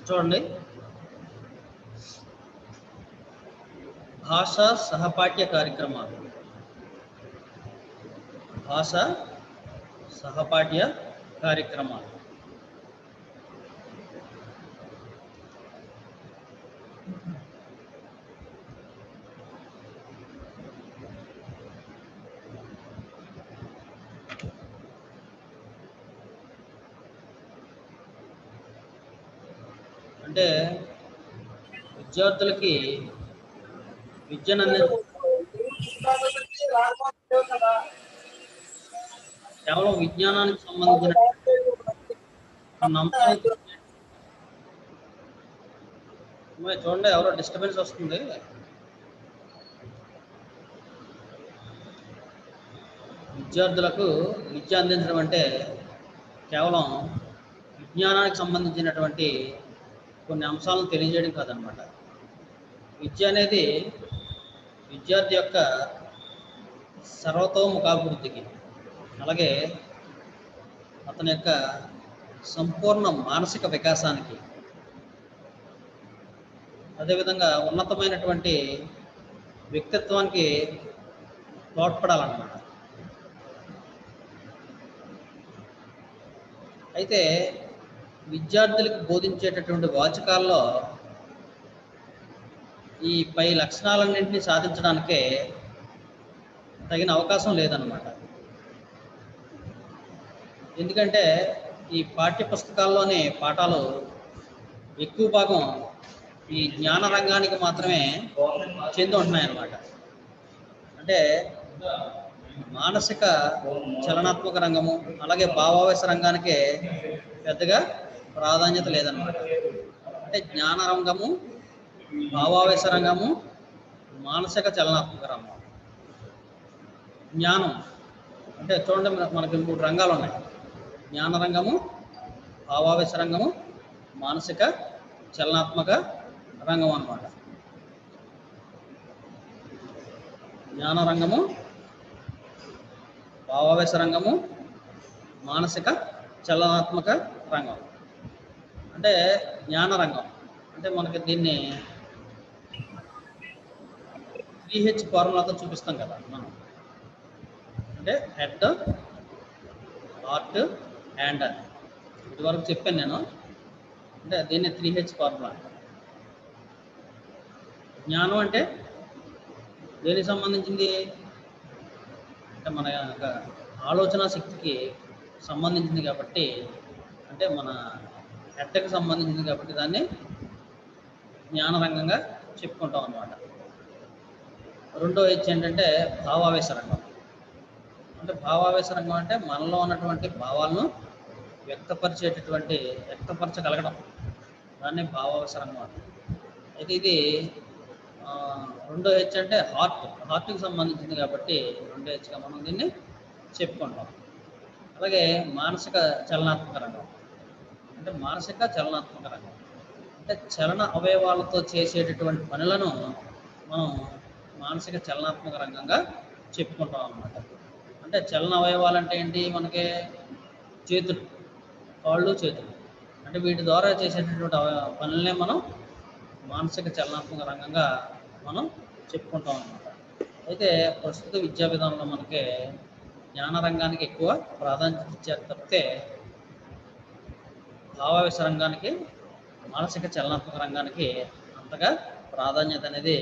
చూడండి, భాషా సహపాఠ్య కార్యక్రమాలు. భాషా సహపాఠ్య కార్యక్రమాలు. అంటే విద్యార్థులకి విద్యను కేవలం విజ్ఞానానికి సంబంధించిన అంశాలు. చూడండి, ఎవరో డిస్టర్బెన్స్ వస్తుంది. విద్యార్థులకు విద్య అందించడం అంటే కేవలం విజ్ఞానానికి సంబంధించినటువంటి కొన్ని అంశాలను తెలియజేయడం కాదనమాట. విద్య అనేది విద్యార్థి యొక్క సర్వతోముఖాభివృద్ధికి, అలాగే అతని యొక్క సంపూర్ణ మానసిక వికాసానికి, అదేవిధంగా ఉన్నతమైనటువంటి వ్యక్తిత్వానికి తోడ్పడాలన్నమాట. అయితే విద్యార్థులకు బోధించేటటువంటి వాచకాల్లో ఈ పై లక్షణాలన్నింటినీ సాధించడానికే తగిన అవకాశం లేదన్నమాట. ఎందుకంటే ఈ పాఠ్య పుస్తకాల్లోని పాఠాలు ఎక్కువ భాగం ఈ జ్ఞాన రంగానికి మాత్రమే చెంది ఉంటున్నాయన్నమాట. అంటే మానసిక చలనాత్మక రంగము, అలాగే భావావేశ రంగానికి పెద్దగా ప్రాధాన్యత లేదన్నమాట. అంటే జ్ఞాన రంగము, భావావేశ రంగము, మానసిక చలనాత్మక రంగం. జ్ఞానం అంటే చూడండి, మనకి 3 రంగాలు ఉన్నాయి: జ్ఞాన రంగము, భావావేశ రంగము, మానసిక చలనాత్మక రంగం అన్నమాట. జ్ఞాన రంగము, భావావేశ రంగము, మానసిక చలనాత్మక రంగం. అంటే జ్ఞాన రంగం అంటే మనకి దీన్ని 3H ఫార్ములాతో చూపిస్తాం కదా మనం. అంటే హెడ్, హార్ట్, హ్యాండ్ అని ఇదివరకు చెప్పాను నేను. అంటే దీన్ని 3H ఫార్ములా. జ్ఞానం అంటే దేనికి సంబంధించింది అంటే మన యొక్క ఆలోచన శక్తికి సంబంధించింది కాబట్టి, అంటే మన హెడ్కి సంబంధించింది కాబట్టి దాన్ని జ్ఞాన రంగంగా చెప్పుకుంటాం అన్నమాట. రెండో H ఏంటంటే భావావేశ రంగం. అంటే భావావేశ రంగం అంటే మనలో ఉన్నటువంటి భావాలను వ్యక్తపరచగలగడం, దాన్ని భావావేశ రంగం అంటారు. అయితే ఇది రెండో H అంటే హార్ట్కి సంబంధించింది కాబట్టి రెండో Hగా మనం దీన్ని చెప్పుకుంటాం. అలాగే మానసిక చలనాత్మక రంగం అంటే మానసిక చలనాత్మక రంగం అంటే చలన అవయవాలతో చేసేటటువంటి పనులను మనం మానసిక చలనాత్మక రంగంగా చెప్పుకుంటాం అన్నమాట. అంటే చలన అవయవాలు అంటే ఏంటి? మనకి చేతులు, కాళ్ళు, చేతులు, అంటే వీటి ద్వారా చేసేటటువంటి పనులనే మనం మానసిక చలనాత్మక రంగంగా మనం చెప్పుకుంటాం అన్నమాట. అయితే ప్రస్తుత విద్యా విధానంలో మనకి జ్ఞాన రంగానికి ఎక్కువ ప్రాధాన్యత ఇచ్చారు తప్పితే భావావేశ రంగానికి, మానసిక చలనాత్మక రంగానికి అంతగా ప్రాధాన్యత అనేది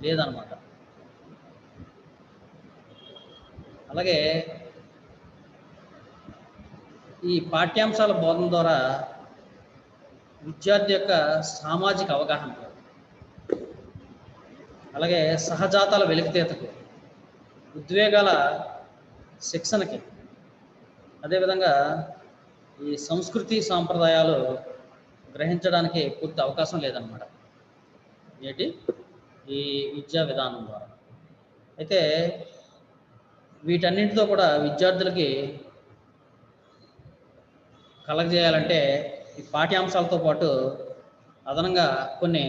లేదన్నమాట. అలాగే ఈ పాఠ్యాంశాల బోధన ద్వారా విద్యార్థి యొక్క సామాజిక అవగాహన, అలాగే సహజాతాల వెలికితీతకు, ఉద్వేగాల శిక్షణకి, అదేవిధంగా ఈ సంస్కృతి సాంప్రదాయాలు గ్రహించడానికి పూర్తి అవకాశం లేదన్నమాట ఈ విద్యా విధానం ద్వారా. అయితే వీటన్నింటితో కూడా విద్యార్థులకి కలగజేయాలంటే ఈ పాఠ్యాంశాలతో పాటు అదనంగా కొన్ని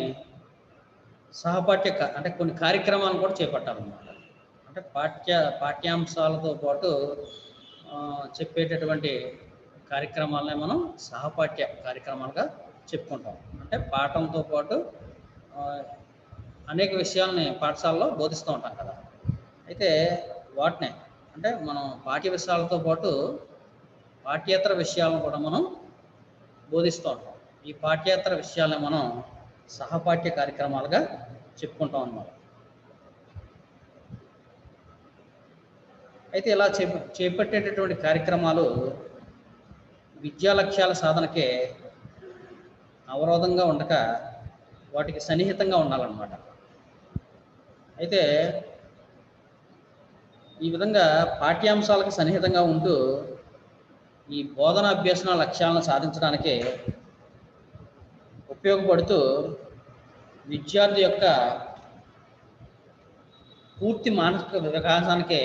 అంటే కొన్ని కార్యక్రమాలను కూడా చేపట్టాలన్నమాట. అంటే పాఠ్యాంశాలతో పాటు చెప్పేటటువంటి కార్యక్రమాలనే మనం సహపాఠ్య కార్యక్రమాలుగా చెప్పుకుంటాం. అంటే పాఠంతో పాటు అనేక విషయాలని పాఠశాలలో బోధిస్తూ ఉంటాం కదా. అయితే వాటినే అంటే మనం పాఠ్య విషయాలతో పాటు పాఠ్యేతర విషయాలను కూడా మనం బోధిస్తూ ఉంటాం. ఈ పాఠ్యేతర విషయాలను మనం సహపాఠ్య కార్యక్రమాలుగా చెప్పుకుంటాం అన్నమాట. అయితే ఇలా చేపట్టేటటువంటి కార్యక్రమాలు విద్యా లక్ష్యాల సాధనకే అవరోధంగా ఉండక వాటికి సన్నిహితంగా ఉండాలన్నమాట. అయితే ఈ విధంగా పాఠ్యాంశాలకు సన్నిహితంగా ఉంటూ ఈ బోధన అభ్యసన లక్ష్యాలను సాధించడానికి ఉపయోగపడుతూ విద్యార్థి యొక్క పూర్తి మానసిక వికాసానికి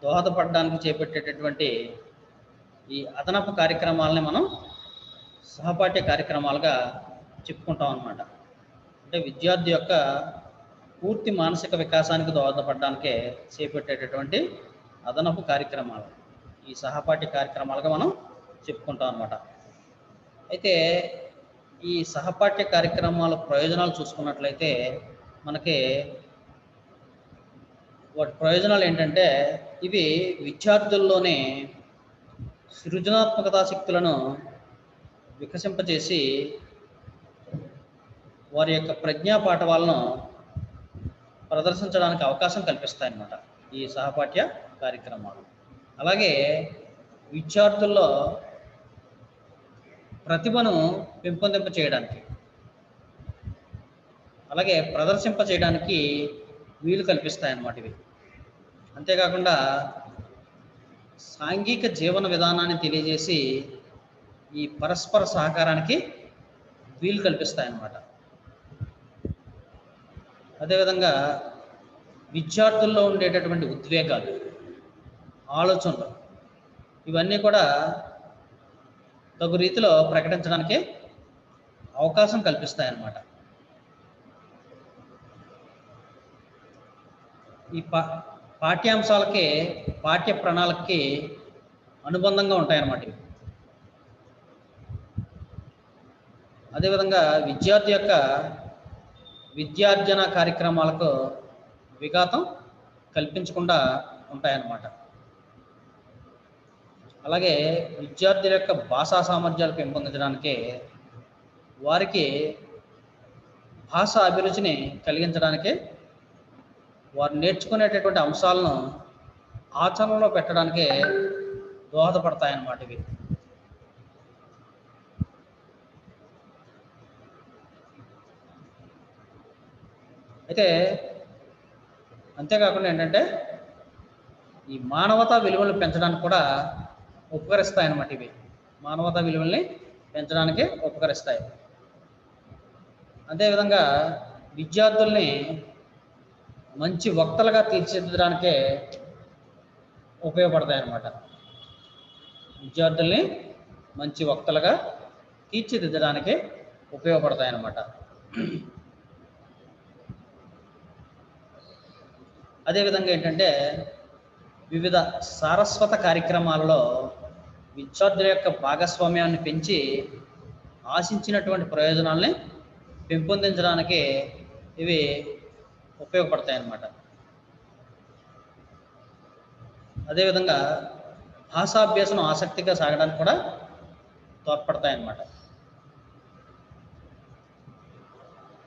దోహదపడడానికి చేపట్టేటటువంటి ఈ అదనపు కార్యక్రమాలని మనం సహపాఠ్య కార్యక్రమాలుగా చెప్పుకుంటాం అన్నమాట. అంటే విద్యార్థి యొక్క పూర్తి మానసిక వికాసానికి దోహదపడడానికే చేపట్టేటటువంటి అదనపు కార్యక్రమాలు ఈ సహపాఠ్య కార్యక్రమాలుగా మనం చెప్పుకుంటాం అన్నమాట. అయితే ఈ సహపాఠ్య కార్యక్రమాల ప్రయోజనాలు చూసుకున్నట్లయితే మనకి వాటి ప్రయోజనాలు ఏంటంటే ఇవి విద్యార్థుల్లోనే సృజనాత్మకతా శక్తులను వికసింపజేసి వారి యొక్క ప్రజ్ఞా పాఠవాలను ప్రదర్శించడానికి అవకాశం కల్పిస్తాయి అన్నమాట ఈ సహపాఠ్య కార్యక్రమాలు. అలాగే విద్యార్థుల్లో ప్రతిభను పెంపొందింప చేయడానికి అలాగే ప్రదర్శింప చేయడానికి వీలు కల్పిస్తాయి అన్నమాట ఇవి. అంతేకాకుండా సాంఘిక జీవన విధానాన్ని తెలియజేసి ఈ పరస్పర సహకారానికి వీలు కల్పిస్తాయి అన్నమాట. అదేవిధంగా విద్యార్థుల్లో ఉండేటటువంటి ఉద్వేగాలు, ఆలోచనలు ఇవన్నీ కూడా తగు రీతిలో ప్రకటించడానికి అవకాశం కల్పిస్తాయి అన్నమాట. ఈ పాఠ్యాంశాలకి పాఠ్య ప్రణాళికకి అనుబంధంగా ఉంటాయన్నమాట ఇవి. అదేవిధంగా విద్యార్థి యొక్క విద్యార్జన కార్యక్రమాలకు విఘాతం కల్పించకుండా ఉంటాయన్నమాట. అలాగే విద్యార్థుల యొక్క భాషా సామర్థ్యాలు పెంపొందించడానికి వారికి భాషా అభిరుచిని కలిగించడానికి వారు నేర్చుకునేటటువంటి అంశాలను ఆచరణలో పెట్టడానికి దోహదపడతాయన్నమాట ఇవి. అయితే అంతేకాకుండా ఏంటంటే ఈ మానవతా విలువలను పెంచడానికి కూడా ఉపకరిస్తాయన్నమాట ఇవి. మానవతా విలువల్ని పెంచడానికి ఉపకరిస్తాయి. అదేవిధంగా విద్యార్థుల్ని మంచి వక్తలుగా తీర్చిదిద్దడానికే ఉపయోగపడతాయి అన్నమాట. విద్యార్థుల్ని మంచి వక్తలుగా తీర్చిదిద్దడానికి ఉపయోగపడతాయి అన్నమాట. అదేవిధంగా ఏంటంటే వివిధ సారస్వత కార్యక్రమాలలో విద్యార్థుల యొక్క భాగస్వామ్యాన్ని పెంచి ఆశించినటువంటి ప్రయోజనాల్ని పెంపొందించడానికి ఇవి ఉపయోగపడతాయి అన్నమాట. అదేవిధంగా భాషాభ్యాసం ఆసక్తిగా సాగడానికి కూడా తోడ్పడతాయి అన్నమాట.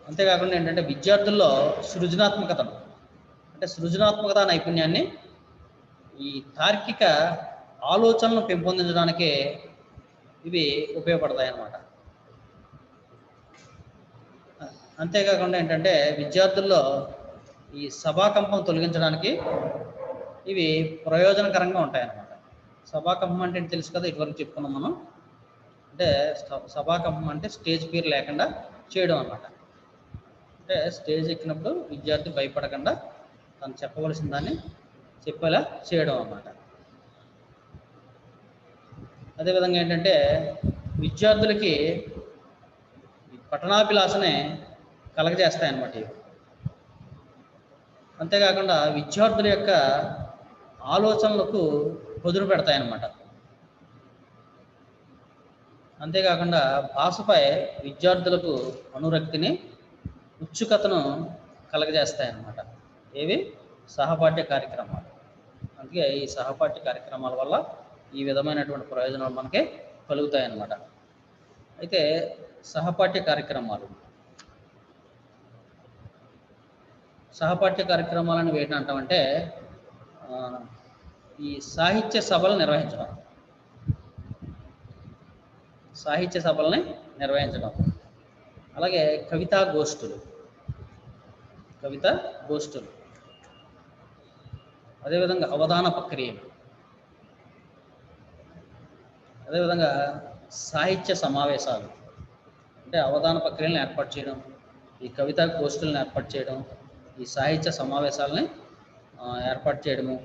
అంతేకాకుండా ఏంటంటే విద్యార్థుల్లో సృజనాత్మకతను అంటే సృజనాత్మకత నైపుణ్యాన్ని ఈ తార్కిక ఆలోచనలను పెంపొందించడానికి ఇవి ఉపయోగపడతాయి అన్నమాట. అంతేకాకుండా ఏంటంటే విద్యార్థుల్లో ఈ సభాకంపం తొలగించడానికి ఇవి ప్రయోజనకరంగా ఉంటాయి అన్నమాట. సభాకంపం అంటే తెలుసు కదా, ఇటువరకు చెప్పుకున్నాం మనం. అంటే సభాకంపం అంటే స్టేజ్ ఫియర్ లేకుండా చేయడం అన్నమాట. అంటే స్టేజ్ ఎక్కినప్పుడు విద్యార్థి భయపడకుండా తను చెప్పవలసిన దాన్ని చెప్పేలా చేయడం అన్నమాట. అదేవిధంగా ఏంటంటే విద్యార్థులకి పఠనాభిలాషనే కలగజేస్తాయన్నమాట ఇవి. అంతేకాకుండా విద్యార్థుల యొక్క ఆలోచనలకు కుదురు పెడతాయన్నమాట. అంతేకాకుండా భాషపై విద్యార్థులకు అనురక్తిని, ఉత్సుకతను కలగజేస్తాయన్నమాట. ఏవి? సహపాఠ్య కార్యక్రమాలు. అందుకే ఈ సహపాఠ్య కార్యక్రమాల వల్ల ఈ విధమైనటువంటి ప్రయోజనాలు మనకి కలుగుతాయన్నమాట. అయితే సహపాఠ్య కార్యక్రమాలు వేటిని అంటామంటే ఈ సాహిత్య సభలు నిర్వహించడం, అలాగే కవితా గోష్ఠులు, అదేవిధంగా అవధాన ప్రక్రియలు, అదేవిధంగా సాహిత్య సమావేశాలు, అంటే అవధాన ప్రక్రియలను ఏర్పాటు చేయడం, ఈ కవితా గోష్ఠులను ఏర్పాటు చేయడం, ఈ సాహిత్య సమావేశాలని ఏర్పాటు చేయడము,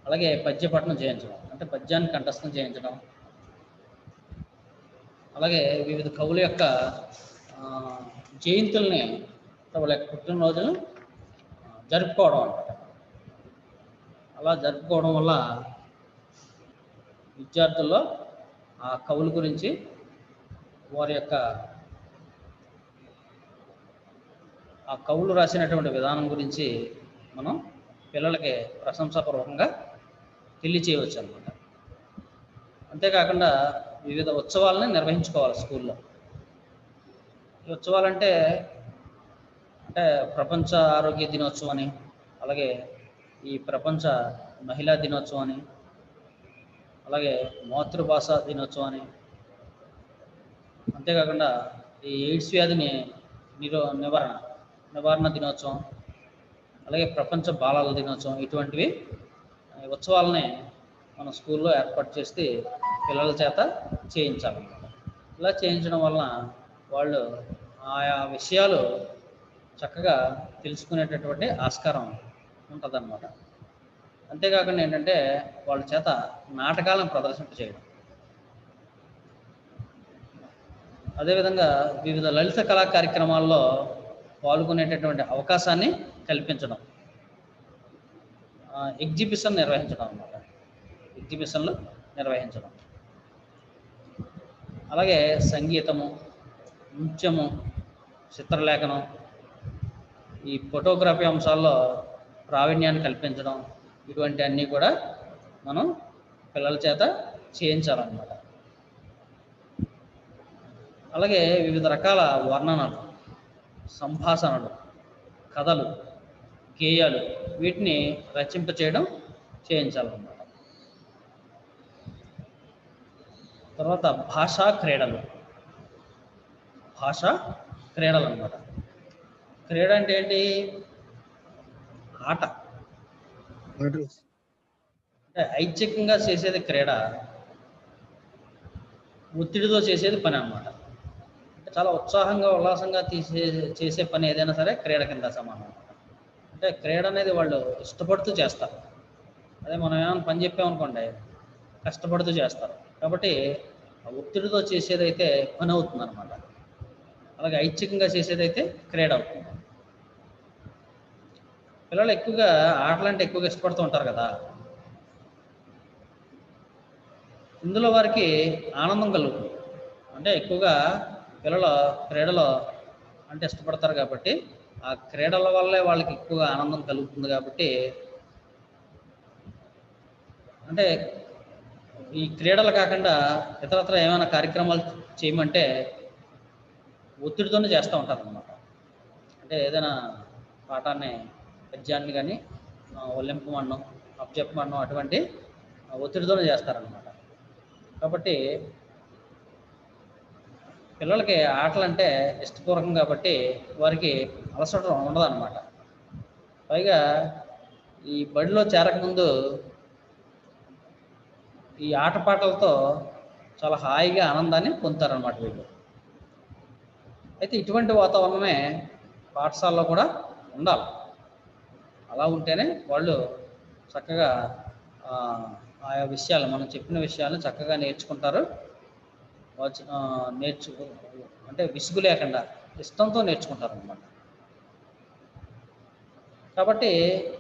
అలాగే పద్యపఠనం చేయించడం, అంటే పద్యాన్ని కంఠస్థం చేయించడం, అలాగే వివిధ కవుల యొక్క జయంతుల్ని, వాళ్ళ యొక్క పుట్టినరోజులను జరుపుకోవడం అన్నమాట. అలా జరుపుకోవడం వల్ల విద్యార్థుల్లో ఆ కవుల గురించి, వారి యొక్క ఆ కవులు రాసినటువంటి విధానం గురించి మనం పిల్లలకి ప్రశంసాపూర్వకంగా తెలియచేయవచ్చు అన్నమాట. అంతేకాకుండా వివిధ ఉత్సవాలను నిర్వహించుకోవాలి స్కూల్లో. ఈ ఉత్సవాలంటే ప్రపంచ ఆరోగ్య దినోత్సవం అని, అలాగే ఈ ప్రపంచ మహిళా దినోత్సవం అని, అలాగే మాతృభాష దినోత్సవం అని, అంతేకాకుండా ఈ ఎయిడ్స్ వ్యాధిని నివారణ దినోత్సవం, అలాగే ప్రపంచ బాలల దినోత్సవం, ఇటువంటివి ఉత్సవాలని మన స్కూల్లో ఏర్పాటు చేసి పిల్లల చేత చేయించాలన్నమాట. ఇలా చేయించడం వలన వాళ్ళు ఆయా విషయాలు చక్కగా తెలుసుకునేటటువంటి ఆస్కారం ఉంటుందన్నమాట. అంతేకాకుండా ఏంటంటే వాళ్ళ చేత నాటకాలను ప్రదర్శింపచేయడం, అదేవిధంగా వివిధ లలిత కళా కార్యక్రమాల్లో పాల్గొనేటటువంటి అవకాశాన్ని కల్పించడం, ఎగ్జిబిషన్లు నిర్వహించడం, అలాగే సంగీతము, నృత్యము, చిత్రలేఖనం, ఈ ఫోటోగ్రఫీ అంశాల్లో ప్రావీణ్యాన్ని కల్పించడం, ఇటువంటి అన్నీ కూడా మనం పిల్లల చేత చేయించాలన్నమాట. అలాగే వివిధ రకాల వర్ణనలు, సంభాషణలు, కథలు, గేయాలు, వీటిని రచింపచేయడం చేయించాలన్నమాట. తర్వాత భాషా క్రీడలు అన్నమాట. క్రీడ అంటే ఏంటి? ఆట, అంటే ఐచ్ఛికంగా చేసేది క్రీడ, ఒత్తిడితో చేసేది పని అన్నమాట. అంటే చాలా ఉత్సాహంగా, ఉల్లాసంగా చేసే పని ఏదైనా సరే క్రీడ కింద సమానం. అంటే క్రీడ అనేది వాళ్ళు ఇష్టపడుతూ చేస్తారు. అదే మనం ఏమైనా పని చెప్పామనుకోండి, కష్టపడుతూ చేస్తారు. కాబట్టి ఒత్తిడితో చేసేదైతే పని అవుతుంది అనమాట. అలాగే ఐచ్ఛికంగా చేసేదైతే క్రీడ అవుతుంది. పిల్లలు ఎక్కువగా ఆటలంటే ఎక్కువగా ఇష్టపడుతూ ఉంటారు కదా, ఇందులో వారికి ఆనందం కలుగుతుంది. అంటే ఎక్కువగా పిల్లలు క్రీడలో అంటే ఇష్టపడతారు కాబట్టి, ఆ క్రీడల వల్లే వాళ్ళకి ఎక్కువగా ఆనందం కలుగుతుంది. కాబట్టి అంటే ఈ క్రీడలు కాకుండా ఇతరత్ర ఏమైనా కార్యక్రమాలు చేయమంటే ఒత్తిడితోనే చేస్తూ ఉంటారు అన్నమాట. అంటే ఏదైనా పాఠాన్ని, పద్యాన్ని కానీ ఒలింపమనడం, అప్పచెప్పమనడం, అటువంటి ఒత్తిడితోనే చేస్తారన్నమాట. కాబట్టి పిల్లలకి ఆటలంటే ఇష్టపూర్వకం కాబట్టి వారికి అలసట ఉండదు అన్నమాట. పైగా ఈ బడిలో చేరకముందు ఈ ఆటపాటలతో చాలా హాయిగా ఆనందాన్ని పొందుతారన్నమాట వీళ్ళు. అయితే ఇటువంటి వాతావరణమే పాఠశాలలో కూడా ఉండాలి. అలా ఉంటేనే వాళ్ళు చక్కగా ఆయా విషయాలు, మనం చెప్పిన విషయాలను చక్కగా నేర్చుకుంటారు. అంటే విసుగు లేకుండా ఇష్టంతో నేర్చుకుంటారు అన్నమాట. కాబట్టి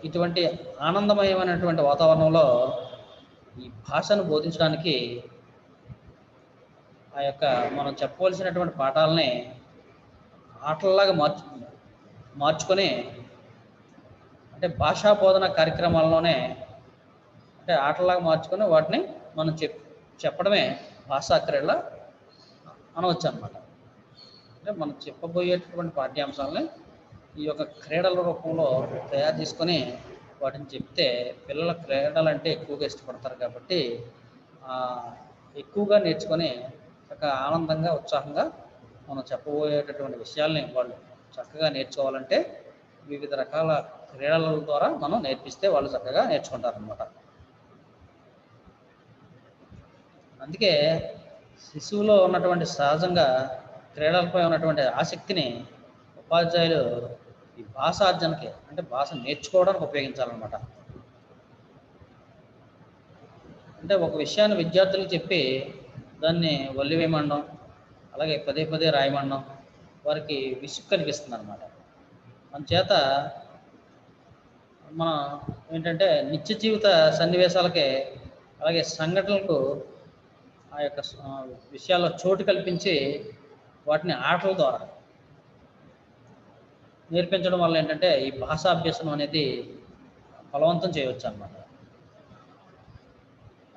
ఇటువంటి ఆనందమయమైనటువంటి వాతావరణంలో ఈ భాషను బోధించడానికి ఆ యొక్క మనం చెప్పవలసినటువంటి పాఠాలని ఆటల్లాగా మార్చుకొని అంటే భాషా బోధన కార్యక్రమాల్లోనే అంటే ఆటల్లాగా మార్చుకొని వాటిని మనం చెప్పడమే భాషా క్రీడల అనవచ్చు అనమాట. అంటే మనం చెప్పబోయేటటువంటి పాఠ్యాంశాలని ఈ యొక్క క్రీడల రూపంలో తయారు చేసుకొని వాటిని చెప్తే పిల్లల క్రీడలు అంటే ఎక్కువగా ఇష్టపడతారు కాబట్టి ఎక్కువగా నేర్చుకొని చక్కగా ఆనందంగా ఉత్సాహంగా మనం చెప్పబోయేటటువంటి విషయాల్ని వాళ్ళు చక్కగా నేర్చుకోవాలంటే వివిధ రకాల క్రీడల ద్వారా మనం నేర్పిస్తే వాళ్ళు చక్కగా నేర్చుకుంటారనమాట. అందుకే శిశువులో ఉన్నటువంటి సహజంగా క్రీడలపై ఉన్నటువంటి ఆసక్తిని ఉపాధ్యాయులు ఈ భాషార్జనకి అంటే భాష నేర్చుకోవడానికి ఉపయోగించాలన్నమాట. అంటే ఒక విషయాన్ని విద్యార్థులకు చెప్పి దాన్ని వల్లివేయమండం అలాగే పదే పదే రాయమండం వారికి విసుగు కనిపిస్తుంది అనమాట. అందుచేత మనం ఏంటంటే నిత్య జీవిత సన్నివేశాలకే అలాగే సంఘటనలకు ఆ యొక్క విషయాల్లో చోటు కల్పించి వాటిని ఆటల ద్వారా నేర్పించడం వల్ల ఏంటంటే ఈ భాషాభ్యాసం అనేది బలవంతం చేయవచ్చు అన్నమాట.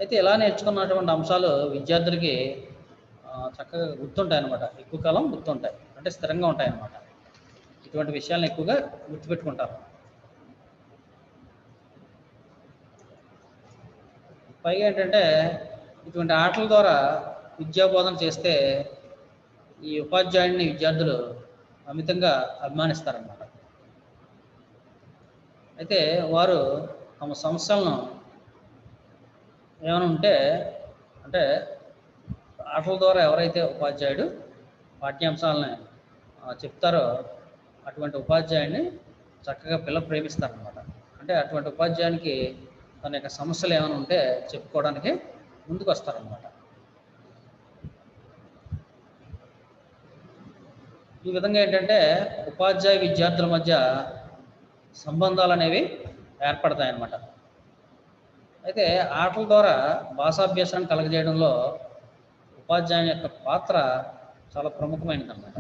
అయితే ఇలా నేర్చుకున్నటువంటి అంశాలు విద్యార్థులకి చక్కగా గుర్తుంటాయి అన్నమాట. ఎక్కువ కాలం గుర్తుంటాయి అంటే స్థిరంగా ఉంటాయి అన్నమాట. ఇటువంటి విషయాలను ఎక్కువగా గుర్తుపెట్టుకుంటారు. పైగా ఏంటంటే ఇటువంటి ఆటల ద్వారా విద్యాబోధన చేస్తే ఈ ఉపాధ్యాయుడిని విద్యార్థులు అమితంగా అభిమానిస్తారన్నమాట. అయితే వారు తమ సమస్యలను ఏమైనా ఉంటే అంటే ఆటల ద్వారా ఎవరైతే ఉపాధ్యాయుడు పాఠ్యాంశాలని చెప్తారో అటువంటి ఉపాధ్యాయుడిని చక్కగా పిల్లలు ప్రేమిస్తారనమాట. అంటే అటువంటి ఉపాధ్యాయునికి తన యొక్క సమస్యలు ఏమైనా ఉంటే చెప్పుకోవడానికి ముందుకు వస్తారనమాట. ఈ విధంగా ఏంటంటే ఉపాధ్యాయ విద్యార్థుల మధ్య సంబంధాలు అనేవి ఏర్పడతాయన్నమాట. అయితే ఆటల ద్వారా భాషాభ్యాసాన్ని కలగజేయడంలో ఉపాధ్యాయుని యొక్క పాత్ర చాలా ప్రముఖమైనది అన్నమాట.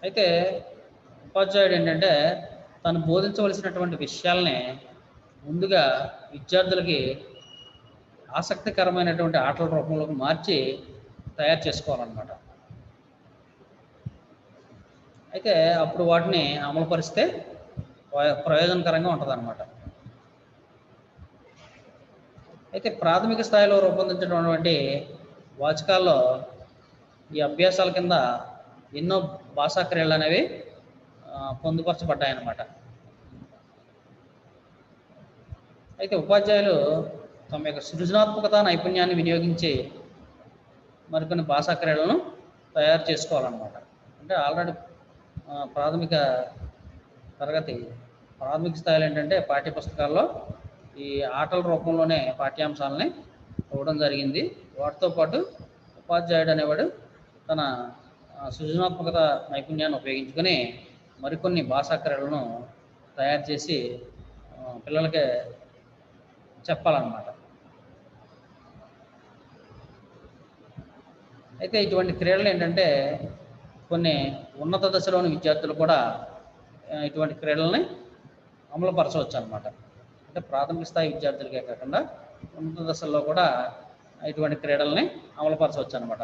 అయితే ఉపాధ్యాయుడు ఏంటంటే తను బోధించవలసినటువంటి విషయాల్ని ముందుగా విద్యార్థులకి ఆసక్తికరమైనటువంటి ఆటల రూపంలోకి మార్చి తయారు చేసుకోవాలన్నమాట. అయితే అప్పుడు వాటిని అమలుపరిస్తే ప్రయోజనకరంగా ఉంటుంది అన్నమాట. అయితే ప్రాథమిక స్థాయిలో రూపొందించినటువంటి వాచకాల్లో ఈ అభ్యాసాల కింద ఎన్నో భాషా క్రియలు అనేవి పొందుపరచబడ్డాయి అన్నమాట. అయితే ఉపాధ్యాయులు తమ యొక్క సృజనాత్మకత నైపుణ్యాన్ని వినియోగించి మరికొన్ని భాషా క్రియలను తయారు చేసుకోవాలన్నమాట. అంటే ఆల్రెడీ ప్రాథమిక స్థాయిలో ఏంటంటే పాఠ్యపుస్తకాల్లో ఈ ఆటల రూపంలోనే పాఠ్యాంశాలని ఇవ్వడం జరిగింది. వాటితో పాటు ఉపాధ్యాయుడు అనేవాడు తన సృజనాత్మకత నైపుణ్యాన్ని ఉపయోగించుకొని మరికొన్ని భాషా క్రియలను తయారు చేసి పిల్లలకి చెప్పాలన్నమాట. అయితే ఇటువంటి క్రీడలు ఏంటంటే కొన్ని ఉన్నత దశలోని విద్యార్థులు కూడా ఇటువంటి క్రీడలని అమలుపరచవచ్చు అన్నమాట. అంటే ప్రాథమిక స్థాయి విద్యార్థులకే కాకుండా ఉన్నత దశల్లో కూడా ఇటువంటి క్రీడల్ని అమలుపరచవచ్చు అన్నమాట.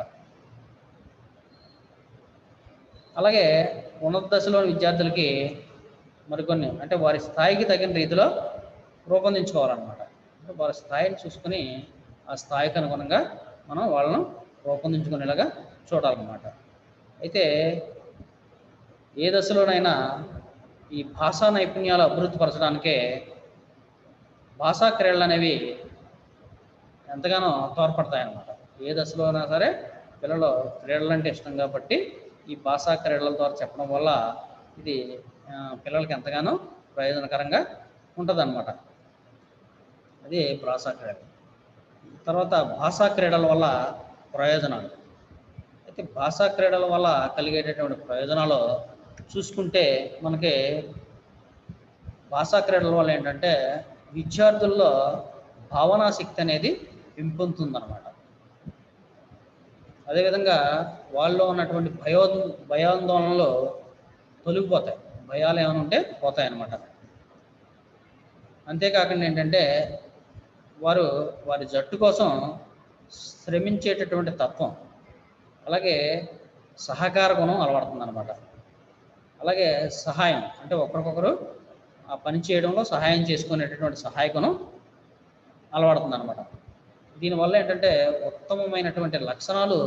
అలాగే ఉన్నత దశలోని విద్యార్థులకి మరికొన్ని అంటే వారి స్థాయికి తగిన రీతిలో రూపొందించుకోవాలన్నమాట. అంటే వారి స్థాయిని చూసుకొని ఆ స్థాయికి అనుగుణంగా మనం వాళ్ళను రూపొందించుకునేలాగా చూడాలన్నమాట. అయితే ఏ దశలోనైనా ఈ భాషా నైపుణ్యాలు అభివృద్ధి పరచడానికే భాషా క్రీడలు అనేవి ఎంతగానో తోడ్పడతాయన్నమాట. ఏ దశలో అయినా సరే పిల్లలు క్రీడలు అంటే ఇష్టం కాబట్టి ఈ భాషా క్రీడల ద్వారా చెప్పడం వల్ల ఇది పిల్లలకి ఎంతగానో ప్రయోజనకరంగా ఉంటుందన్నమాట. అది భాషా క్రీడలు. తర్వాత భాషా క్రీడల వల్ల ప్రయోజనాలు. అయితే భాషా క్రీడల వల్ల కలిగేటటువంటి ప్రయోజనాలు చూసుకుంటే మనకి భాషా క్రీడల వల్ల ఏంటంటే విద్యార్థుల్లో భావనాశక్తి అనేది పెంపొందుతుందన్నమాట. అదేవిధంగా వాళ్ళలో ఉన్నటువంటి భయాందోళనలు తొలగిపోతాయి, భయాలు ఏమైనా ఉంటే పోతాయి అన్నమాట. అంతేకాకుండా ఏంటంటే వారి జట్టు కోసం శ్రమించేటటువంటి తత్వం, అలాగే సహకార గుణం అలవడుతుంది అనమాట. అలాగే సహాయం, అంటే ఒకరికొకరు ఆ పని చేయడంలో సహాయం చేసుకునేటటువంటి సహాయ గుణం అలవడుతుంది అనమాట. దీనివల్ల ఏంటంటే ఉత్తమమైనటువంటి లక్షణాలు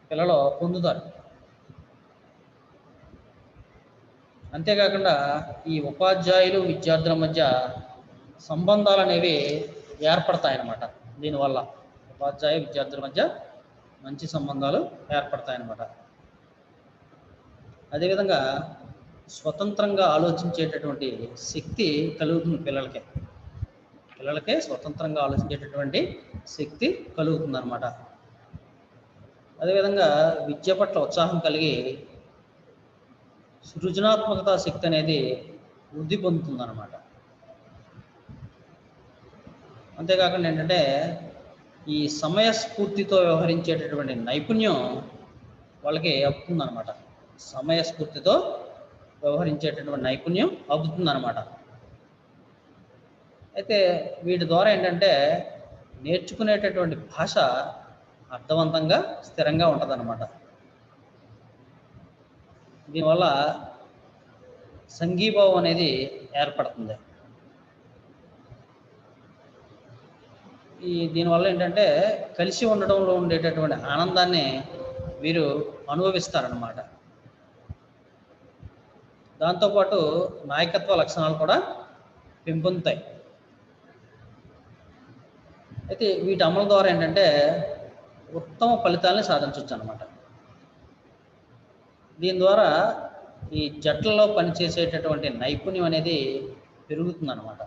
పిల్లలు పొందుతారు. అంతేకాకుండా ఈ ఉపాధ్యాయులు విద్యార్థుల మధ్య సంబంధాలు అనేవి ఏర్పడతాయన్నమాట. దీనివల్ల ఉపాధ్యాయ విద్యార్థుల మధ్య మంచి సంబంధాలు ఏర్పడతాయన్నమాట. అదేవిధంగా స్వతంత్రంగా ఆలోచించేటటువంటి శక్తి కలుగుతుంది పిల్లలకే స్వతంత్రంగా ఆలోచించేటటువంటి శక్తి కలుగుతుంది అన్నమాట. అదేవిధంగా విద్య పట్ల ఉత్సాహం కలిగి సృజనాత్మకత శక్తి అనేది వృద్ధి పొందుతుందన్నమాట. అంతేకాకుండా ఏంటంటే ఈ సమయస్ఫూర్తితో వ్యవహరించేటటువంటి నైపుణ్యం వాళ్ళకి అబ్బుతుందన్నమాట. సమయస్ఫూర్తితో వ్యవహరించేటటువంటి నైపుణ్యం అబ్బుతుందన్నమాట. అయితే వీటి ద్వారా ఏంటంటే నేర్చుకునేటటువంటి భాష అర్థవంతంగా స్థిరంగా ఉంటుందన్నమాట. దీనివల్ల సంఘీభావం అనేది ఏర్పడుతుంది. దీనివల్ల ఏంటంటే కలిసి ఉండడంలో ఉండేటటువంటి ఆనందాన్ని వీరు అనుభవిస్తారన్నమాట. దాంతోపాటు నాయకత్వ లక్షణాలు కూడా పెంపొందుతాయి. అయితే వీటి అమలు ద్వారా ఏంటంటే ఉత్తమ ఫలితాలని సాధించవచ్చు అన్నమాట. దీని ద్వారా ఈ జట్లలో పనిచేసేటటువంటి నైపుణ్యం అనేది పెరుగుతుందన్నమాట.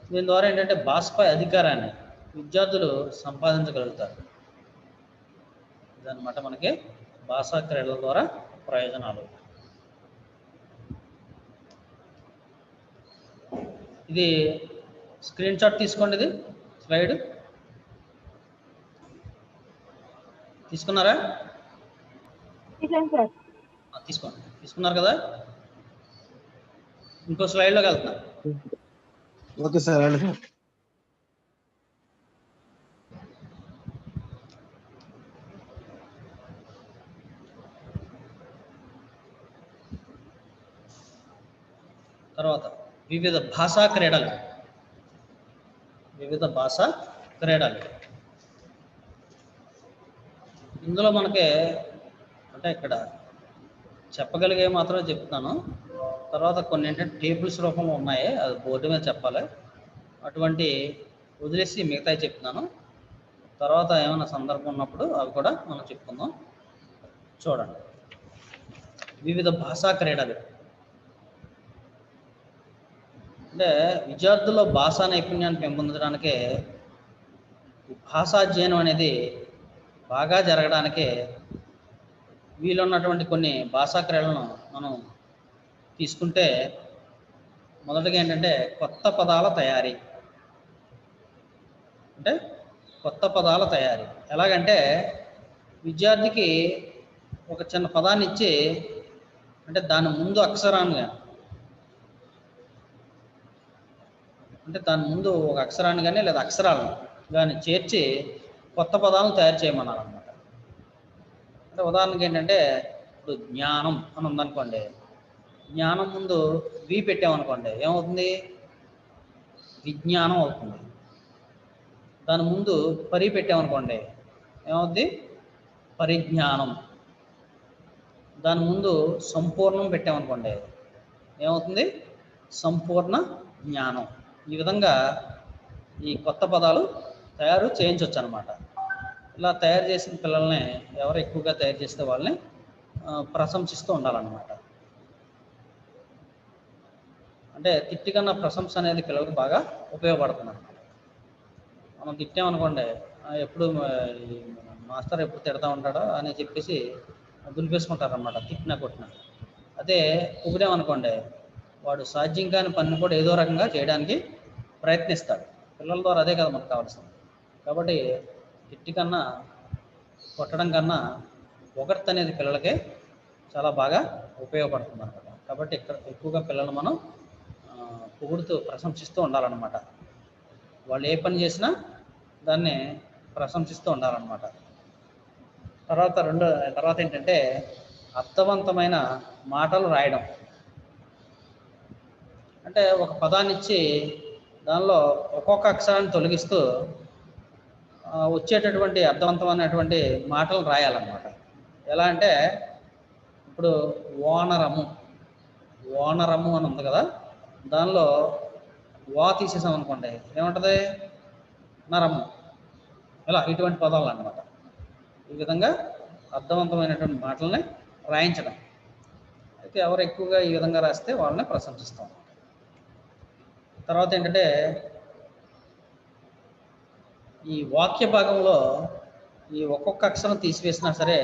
దీని ద్వారా ఏంటంటే భాషపై అధికారాన్ని విద్యార్థులు సంపాదించగలుగుతారు. ఇదన్నమాట మనకి భాషా క్రీడల ద్వారా ప్రయోజనాలు. ఇది స్క్రీన్ షాట్ తీసుకోండి. ఇది స్లైడ్ తీసుకున్నారా? తీసుకోండి. తీసుకున్నారు కదా? ఇంకో స్లైడ్లోకి వెళ్తున్నా. Okay sir. తర్వాత వివిధ భాషా క్రీడలు. ఇందులో మనకి అంటే ఇక్కడ చెప్పగలిగే మాత్రమే చెప్తున్నాను. తర్వాత కొన్ని ఏంటంటే టేబుల్స్ రూపంలో ఉన్నాయి, అది బోర్డు మీద చెప్పాలి. అటువంటి వదిలేసి మిగతాయి చెప్తున్నాను. తర్వాత ఏమైనా సందర్భం ఉన్నప్పుడు అవి కూడా మనం చెప్పుకుందాం. చూడండి, వివిధ భాషా క్రీడలు అంటే విద్యార్థుల్లో భాషా నైపుణ్యాన్ని పెంపొందడానికి, భాషాధ్యయనం అనేది బాగా జరగడానికి వీలున్నటువంటి కొన్ని భాషా క్రీడలను మనం తీసుకుంటే, మొదటగా ఏంటంటే కొత్త పదాల తయారీ. ఎలాగంటే విద్యార్థికి ఒక చిన్న పదాన్ని ఇచ్చి, అంటే దాని ముందు అక్షరాన్ని ఒక అక్షరాన్ని కానీ లేదా అక్షరాలను కానీ చేర్చి కొత్త పదాలను తయారు చేయమన్నారన్నమాట. అంటే ఉదాహరణకి ఏంటంటే ఇప్పుడు జ్ఞానం అని ఉందనుకోండి, జ్ఞానం ముందు వి పెట్టామనుకోండి ఏమవుతుంది? విజ్ఞానం అవుతుంది. దాని ముందు పరి పెట్టామనుకోండి ఏమవుద్ది? పరిజ్ఞానం. దాని ముందు సంపూర్ణం పెట్టామనుకోండి ఏమవుతుంది? సంపూర్ణ జ్ఞానం. ఈ విధంగా ఈ కొత్త పదాలు తయారు చేయించవచ్చు అన్నమాట. ఇలా తయారు చేసిన పిల్లల్ని ఎవరు ఎక్కువగా తయారు చేస్తే వాళ్ళని ప్రశంసిస్తూ ఉండాలన్నమాట. అంటే తిట్టి కన్నా ప్రశంస అనేది పిల్లలకు బాగా ఉపయోగపడుతుంది అన్నమాట. మనం తిట్టామనుకోండి, ఎప్పుడు మాస్టర్ ఎప్పుడు తిడతా ఉంటాడో అని చెప్పేసి దులిపేసుకుంటారన్నమాట, తిట్టినా కొట్టినా. అదే పొగిడామనుకోండి వాడు సాధ్యం కాని పనిని కూడా ఏదో రకంగా చేయడానికి ప్రయత్నిస్తాడు. పిల్లల ద్వారా అదే కదా మనకు కావాల్సింది. కాబట్టి తిట్టి కన్నా కొట్టడం కన్నా పొగడ్త అనేది పిల్లలకి చాలా బాగా ఉపయోగపడుతుంది అనమాట. కాబట్టి ఇక్కడ ఎక్కువగా పిల్లలు మనం పొగుడుతూ ప్రశంసిస్తూ ఉండాలన్నమాట. వాళ్ళు ఏ పని చేసినా దాన్ని ప్రశంసిస్తూ ఉండాలన్నమాట. తర్వాత ఏంటంటే అర్థవంతమైన మాటలు రాయడం. అంటే ఒక పదాన్ని ఇచ్చి దానిలో ఒక్కొక్క అక్షరాన్ని తొలగిస్తూ వచ్చేటటువంటి అర్థవంతమైనటువంటి మాటలు రాయాలన్నమాట. ఎలా అంటే ఇప్పుడు ఓనరము అని ఉంది కదా, దానిలో వా తీసేసాం అనుకోండి ఏముంటుంది, నరము. ఇలా ఇటువంటి పదాలు అన్నమాట. ఈ విధంగా అర్థవంతమైనటువంటి మాటల్ని రాయించడం. అయితే ఎవరు ఎక్కువగా ఈ విధంగా రాస్తే వాళ్ళని ప్రశంసిస్తాం. తర్వాత ఏంటంటే ఈ వాక్య భాగంలో ఈ ఒక్కొక్క అక్షరం తీసివేసినా సరే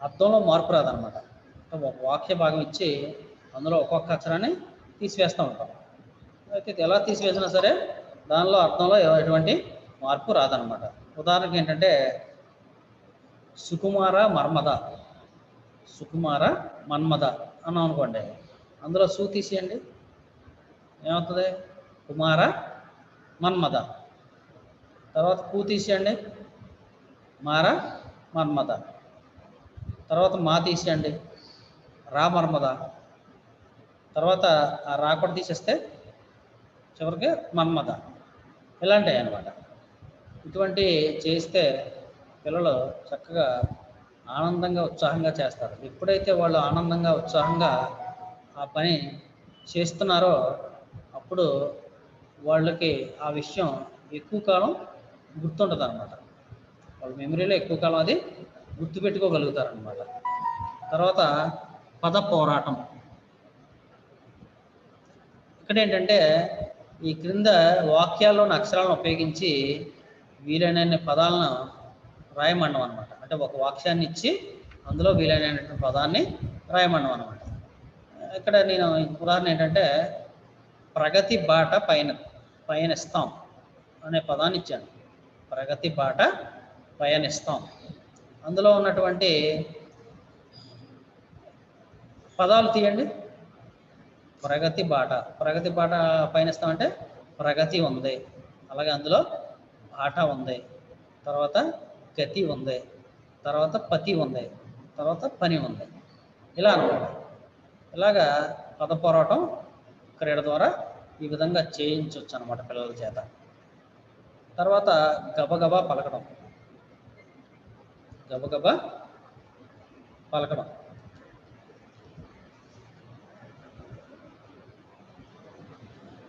అర్థంలో మార్పు రాదనమాట. ఒక వాక్య భాగం ఇచ్చి అందులో ఒక్కొక్క అక్షరాన్ని తీసివేస్తూ ఉంటాం. అయితే ఎలా తీసివేసినా సరే దానిలో అర్థంలో ఎటువంటి మార్పు రాదనమాట. ఉదాహరణకి ఏంటంటే సుకుమార మన్మద అన్నాం అనుకోండి, అందులో సు తీసేయండి ఏమవుతుంది, కుమార మన్మద. తర్వాత కు తీసేయండి, మార మన్మద. తర్వాత మా తీసేయండి, రా మన్మద. తర్వాత ఆ రా కూడా తీసేస్తే చివరికి మన్మద. ఇలాంటివి అన్నమాట. ఇటువంటి చేస్తే పిల్లలు చక్కగా ఆనందంగా ఉత్సాహంగా చేస్తారు. ఎప్పుడైతే వాళ్ళు ఆనందంగా ఉత్సాహంగా ఆ పని చేస్తున్నారో అప్పుడు వాళ్ళకి ఆ విషయం ఎక్కువ కాలం గుర్తుంటుంది అనమాట. వాళ్ళ మెమరీలో ఎక్కువ కాలం అది గుర్తుపెట్టుకోగలుగుతారనమాట. తర్వాత పద పోరాటం. ఇక్కడ ఏంటంటే ఈ క్రింద వాక్యాల్లోని అక్షరాలను ఉపయోగించి వీలైనన్ని పదాలను రాయమండం అనమాట. అంటే ఒక వాక్యాన్ని ఇచ్చి అందులో వీలైనటువంటి పదాన్ని రాయమండం అనమాట. ఇక్కడ నేను ఉదాహరణ ఏంటంటే ప్రగతి బాట పయనిస్తాం అనే పదాన్ని ఇచ్చాను. ప్రగతి బాట పయనిస్తాం. అందులో ఉన్నటువంటి పదాలు తీయండి. ప్రగతి బాట పయనిస్తాం అంటే ప్రగతి ఉంది, అలాగే అందులో బాట ఉంది, తర్వాత గతి ఉంది, తర్వాత పతి ఉంది, తర్వాత పని ఉంది. ఇలా అన్నమాట. ఇలాగా పద పోరాటం క్రీడ ద్వారా ఈ విధంగా చేయించవచ్చు అన్నమాట పిల్లల చేత. తర్వాత గబగబా పలకడం.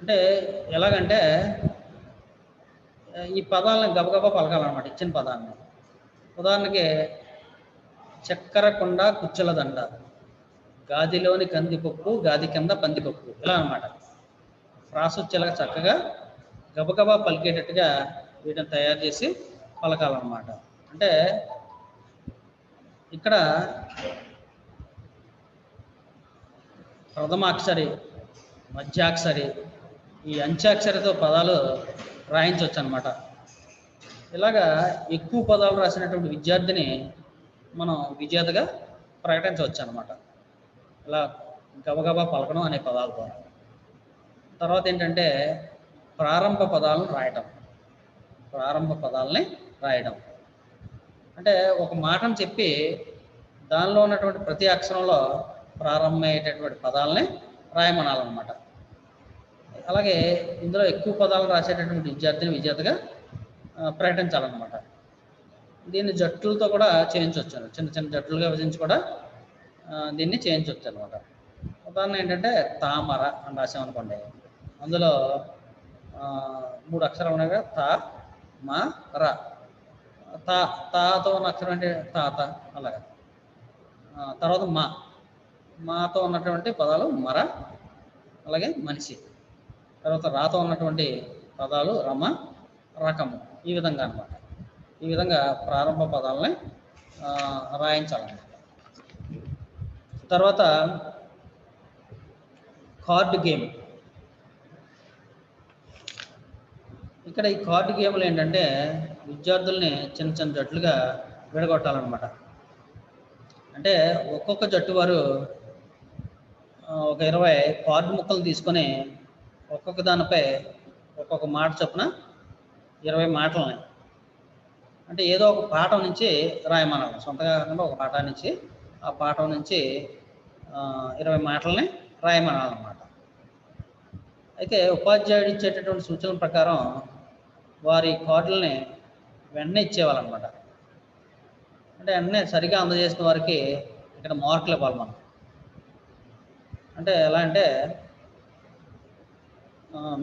అంటే ఎలాగంటే ఈ పదాలను గబగబా పలకాలన్నమాట, ఇచ్చిన పదాన్ని. ఉదాహరణకి చక్కెర కొండ కుచ్చెల దండ, గాదిలోని కందిపప్పు గాది కింద పందిపప్పు. ఇలా అన్నమాట. ప్రాసొచ్చేలాగా చక్కగా గబగబా పలికేటట్టుగా వీటిని తయారు చేసి పలకాలన్నమాట. అంటే ఇక్కడ ప్రథమాక్షరి, మధ్యాక్షరి, ఈ అంత్యాక్షరితో పదాలు రాయించవచ్చు అనమాట. ఇలాగా ఎక్కువ పదాలు రాసినటువంటి విద్యార్థిని మనం విజేతగా ప్రకటించవచ్చు అనమాట. ఇలా గబగబా పలకడం అనే పదాల ద్వారా. తర్వాత ఏంటంటే ప్రారంభ పదాలను రాయడం. అంటే ఒక మాటను చెప్పి దానిలో ఉన్నటువంటి ప్రతి అక్షరంలో ప్రారంభమయ్యేటటువంటి పదాలని రాయమనాలన్నమాట. అలాగే ఇందులో ఎక్కువ పదాలు రాసేటటువంటి విద్యార్థిని విజేతగా ప్రకటించాలన్నమాట. దీన్ని జట్లతో కూడా చేయించవచ్చు, చిన్న జట్లుగా విభజించి కూడా దీన్ని చేయించవచ్చు అనమాట. ఉదాహరణ ఏంటంటే తామర అని రాసామనుకోండి, అందులో 3 అక్షరాలు ఉన్నాయి కదా, తా మా ర. తాతో ఉన్న అక్షరం అంటే తాత, అలాగా. తర్వాత మాతో ఉన్నటువంటి పదాలు మర, అలాగే మనిషి. తర్వాత రాతో ఉన్నటువంటి పదాలు రమ, రకము. ఈ విధంగా అన్నమాట. ఈ విధంగా ప్రారంభ పదాలని రాయించాలన్నమాట. తర్వాత కార్డ్ గేమ్. ఇక్కడ ఈ కార్డు గేమ్లు ఏంటంటే విద్యార్థుల్ని చిన్న చిన్న జట్లుగా విడగొట్టాలన్నమాట. అంటే ఒక్కొక్క జట్టు వారు ఒక 20 కార్డు ముక్కలు తీసుకొని ఒక్కొక్క దానిపై ఒక్కొక్క మాట చొప్పున 20 మాటలని, అంటే ఏదో ఒక పాఠం నుంచి రాయమన్నారు. సొంతగా కాకుండా ఒక పాఠం నుంచి, ఆ పాఠం నుంచి 20 మాటలని రాయమనాలన్నమాట. అయితే ఉపాధ్యాయుడు ఇచ్చేటటువంటి సూచనల ప్రకారం వారి కార్డులని వెంటనే ఇచ్చేవాళ్ళనమాట. అంటే వెంటనే సరిగా అందజేసిన వారికి ఇక్కడ మార్కులు ఇవ్వాలి మనం. అంటే ఎలా అంటే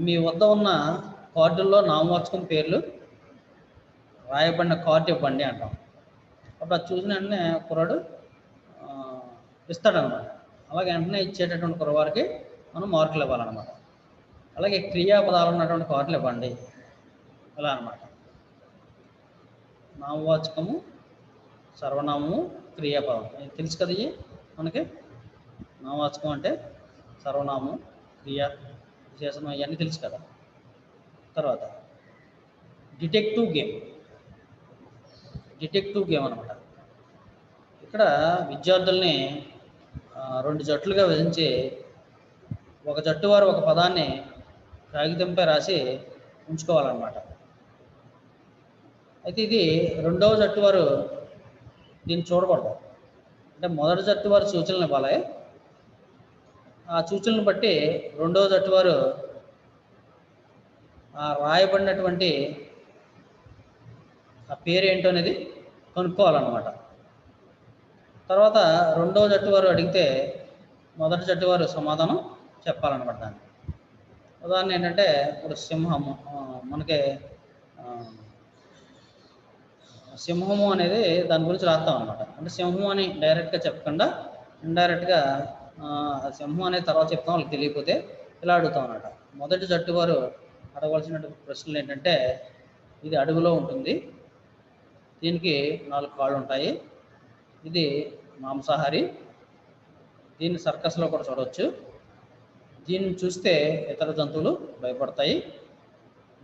మీ వద్ద ఉన్న కార్డుల్లో నామవాచకం పేర్లు రాయబడిన కార్డు ఇవ్వండి అంటాం. అప్పుడు అది చూసిన వెంటనే కుర్రాడు ఇస్తాడనమాట. అలాగే వెంటనే ఇచ్చేటటువంటి కుర్రవారికి మనం మార్కులు ఇవ్వాలన్నమాట. అలాగే క్రియాపదాలు ఉన్నటువంటి కార్డులు ఇవ్వండి ఇలా అనమాట. నామవాచకము, సర్వనామము, క్రియాపదం తెలుసు కదా. ఇవి మనకి నామవాచకం అంటే సర్వనామం, క్రియ, విశేషణం ఇవన్నీ తెలుసు కదా. తర్వాత డిటెక్టివ్ గేమ్ అనమాట. ఇక్కడ విద్యార్థుల్ని 2 జట్లుగా విధించి ఒక జట్టు వారు ఒక పదాన్ని కాగితంపై రాసి ఉంచుకోవాలన్నమాట. అయితే ఇది రెండవ జట్టు వారు దీన్ని చూడకూడదు. అంటే మొదటి జట్టు వారు సూచనలు ఇవ్వాలి. ఆ సూచనలను బట్టి రెండవ జట్టు వారు ఆ రాయబడినటువంటి ఆ పేరు ఏంటో అనేది కనుక్కోవాలన్నమాట. తర్వాత రెండవ జట్టు వారు అడిగితే మొదటి జట్టు వారు సమాధానం చెప్పాలన్నమాట. దాన్ని ఉదాహరణ ఏంటంటే ఇప్పుడు సింహము, మనకి సింహము అనేది దాని గురించి రాస్తాం అనమాట. అంటే సింహం అని డైరెక్ట్గా చెప్పకుండా ఇండైరెక్ట్గా సింహం అనేది తర్వాత చెప్తాం. వాళ్ళకి తెలియకపోతే ఇలా అడుగుతాం అన్నమాట. మొదటి జట్టు వారు అడగవలసిన ప్రశ్నలు ఏంటంటే, ఇది అడవిలో ఉంటుంది, దీనికి 4 కాళ్ళు ఉంటాయి, ఇది మాంసాహారి, దీన్ని సర్కస్లో కూడా చూడవచ్చు, దీన్ని చూస్తే ఇతర జంతువులు భయపడతాయి,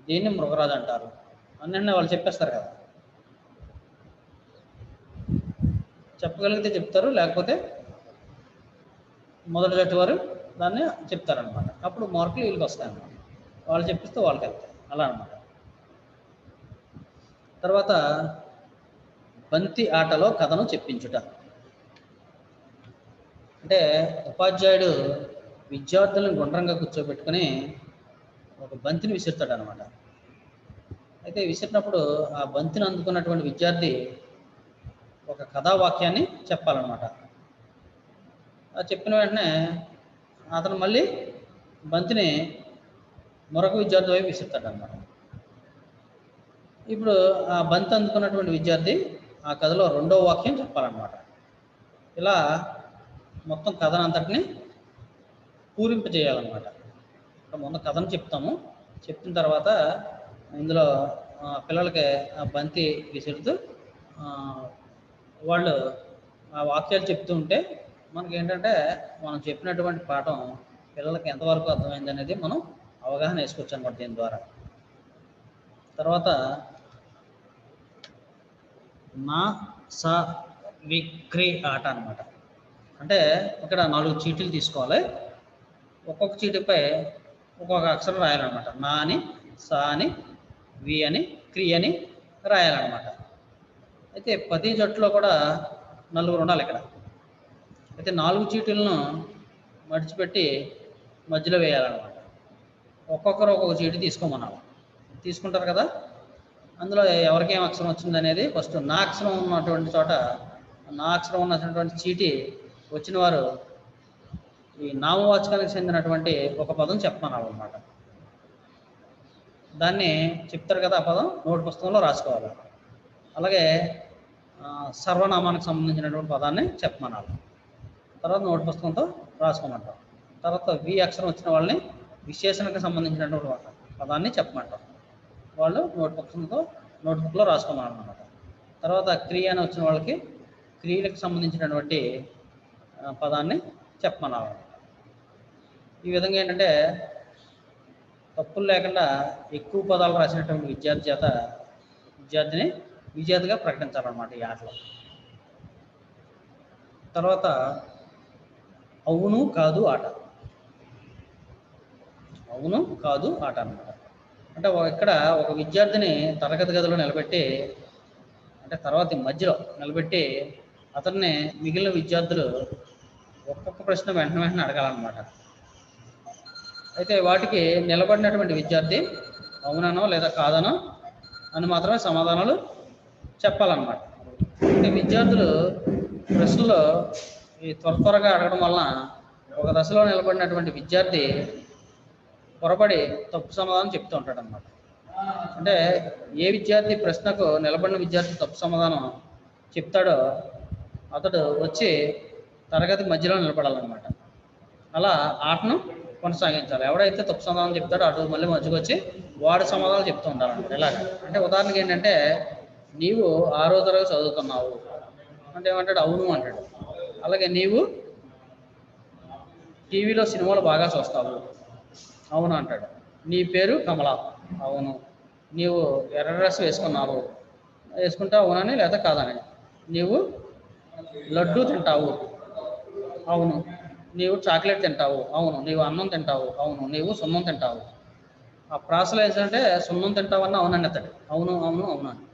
దీన్ని మృగరాజు అంటారు అన్నీ వాళ్ళు చెప్పేస్తారు కదా. చెప్పగలిగితే చెప్తారు, లేకపోతే మొదటి జట్టు వారు దాన్ని చెప్తారనమాట. అప్పుడు మార్కులు వీళ్ళకి వస్తాయన్నమాట. వాళ్ళు చెప్పిస్తే వాళ్ళకి వెళ్తాయి అలా అనమాట. తర్వాత బంతి ఆటలో కథను చెప్పించుట. అంటే ఉపాధ్యాయుడు విద్యార్థులను గుండ్రంగా కూర్చోబెట్టుకొని ఒక బంతిని విసురుతాడు అనమాట. అయితే విసిరినప్పుడు ఆ బంతిని అందుకున్నటువంటి విద్యార్థి ఒక కథావాక్యాన్ని చెప్పాలన్నమాట. చెప్పిన వెంటనే అతను మళ్ళీ బంతిని మరొక విద్యార్థి వైపు విసురుతాడు అన్నమాట. ఇప్పుడు ఆ బంతి అందుకున్నటువంటి విద్యార్థి ఆ కథలో 2వ వాక్యం చెప్పాలన్నమాట. ఇలా మొత్తం కథనంతటిని పూరింపజేయాలన్నమాట. ముందు కథను చెప్తాము, చెప్పిన తర్వాత ఇందులో పిల్లలకి ఆ బంతి విసురుతూ వాళ్ళు ఆ వాక్యాలు చెప్తూ ఉంటే మనకి ఏంటంటే మనం చెప్పినటువంటి పాఠం పిల్లలకి ఎంతవరకు అర్థమైంది అనేది మనం అవగాహన వేసుకోవచ్చు అన్నమాట దీని ద్వారా. తర్వాత నా స విక్రీ ఆట అనమాట. అంటే ఇక్కడ 4 చీటీలు తీసుకోవాలి. ఒక్కొక్క చీటీపై ఒక్కొక్క అక్షరం రాయాలన్నమాట. నా అని, సా అని, వి అని, క్రీ అని రాయాలన్నమాట. అయితే 10 జట్టులో కూడా 4 ఉండాలి ఇక్కడ. అయితే 4 చీటీలను మడిచిపెట్టి మధ్యలో వేయాలన్నమాట. ఒక్కొక్కరు ఒక్కొక్క చీటీ తీసుకోమన్నారు. తీసుకుంటారు కదా. అందులో ఎవరికి ఏం అక్షరం వచ్చింది అనేది ఫస్ట్ నా అక్షరం ఉన్నటువంటి చోట, నా అక్షరం ఉన్నటువంటి చీటీ వచ్చిన వారు ఈ నామవాచకానికి చెందినటువంటి ఒక పదం చెప్పమన్నారు అన్నమాట. దాన్ని చెప్తారు కదా, ఆ పదం నోట్ పుస్తకంలో రాసుకోవాలి. అలాగే సర్వనామానికి సంబంధించినటువంటి పదాన్ని చెప్పమన్నారు. తర్వాత నోట్ పుస్తకంతో రాసుకోమంటాం. తర్వాత వి అక్షరం వచ్చిన వాళ్ళని విశేషణకు సంబంధించినటువంటి పదాన్ని చెప్పమంటాం. వాళ్ళు నోట్బుక్లో రాసుకోమన్నారు అన్నమాట. తర్వాత క్రియ అని వచ్చిన వాళ్ళకి క్రియలకు సంబంధించినటువంటి పదాన్ని చెప్పమన్నారు. ఈ విధంగా ఏంటంటే తప్పులు లేకుండా ఎక్కువ పదాలు రాసినటువంటి విద్యార్థిని విజేతగా ప్రకటించాలన్నమాట ఈ ఆటలో. తర్వాత అవును కాదు ఆట. అవును కాదు ఆట అన్నమాట. అంటే ఇక్కడ ఒక విద్యార్థిని తరగతి గదిలో నిలబెట్టి, అంటే తర్వాత మధ్యలో నిలబెట్టి అతన్ని మిగిలిన విద్యార్థులు ఒక్కొక్క ప్రశ్న వెంటనే అడగాలన్నమాట. అయితే వాటికి నిలబడినటువంటి విద్యార్థి అవుననో లేదా కాదనో అని మాత్రమే సమాధానాలు చెప్పాలన్నమాట. అంటే విద్యార్థులు ప్రశ్నలో ఈ త్వరగా అడగడం వలన ఒక దశలో నిలబడినటువంటి విద్యార్థి పొరపడి తప్పు సమాధానం చెప్తూ ఉంటాడు అన్నమాట. అంటే ఏ విద్యార్థి ప్రశ్నకు నిలబడిన విద్యార్థి తప్పు సమాధానం చెప్తాడో అతడు వచ్చి తరగతి మధ్యలో నిలబడాలన్నమాట. అలా ఆటను కొనసాగించాలి. ఎవడైతే తప్పు సమాధానం చెప్తాడో అటు మళ్ళీ మధ్యకు వచ్చి వాడు సమాధానం చెప్తూ ఉంటారన్నమాట. ఇలాగ అంటే ఉదాహరణకి ఏంటంటే, నీవు 6వ తరగతి చదువుతున్నావు అంటే ఏమంటాడు? అవును అంటాడు. అలాగే నీవు టీవీలో సినిమాలు బాగా చూస్తావు, అవును అంటాడు. నీ పేరు కమల, అవును. నీవు ఎర్ర డ్రెస్ వేసుకుంటావు, అవునని లేదా కాదని. నీవు లడ్డు తింటావు, అవును. నీవు చాక్లెట్ తింటావు, అవును. నీవు అన్నం తింటావు, అవును. నీవు సున్నం తింటావు. ఆ ప్రాసలో ఏంటంటే సున్నం తింటావన్నా అవునని అతడు అవును అవును అవును అని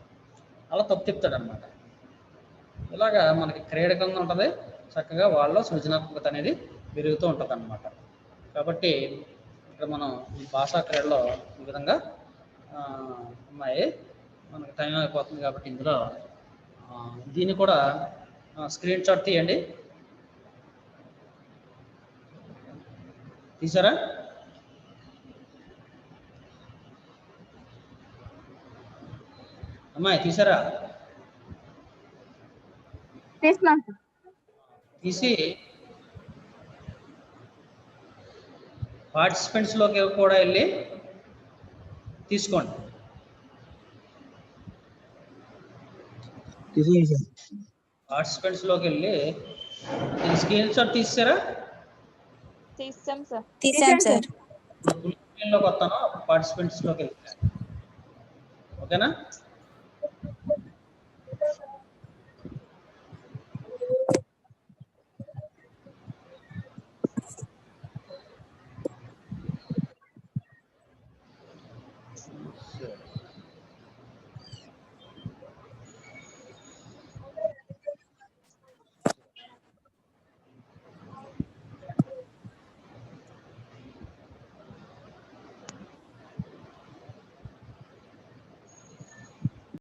అలా తప్పు చెప్తాడు అనమాట. ఇలాగా మనకి క్రీడకంగా ఉంటుంది, చక్కగా వాళ్ళలో సృజనాత్మకత అనేది పెరుగుతూ ఉంటుంది అన్నమాట. కాబట్టి ఇక్కడ మనం ఈ భాషా క్రీడలో ఈ విధంగా ఉన్నాయి. మనకి టైం అయిపోతుంది కాబట్టి ఇందులో దీన్ని కూడా స్క్రీన్ షాట్ తీయండి. తీసారా? అమ్మాయి తీసారా? తీసి పార్టిసిపెంట్స్లోకి కూడా వెళ్ళి తీసుకోండి. పార్టిసిపెంట్స్లోకి వెళ్ళి స్క్రీన్ షాట్ తీసారా? తీసాం సార్. లోకి వస్తాను, పార్టిసిపెంట్స్లోకి వెళ్ళి. ఓకేనా?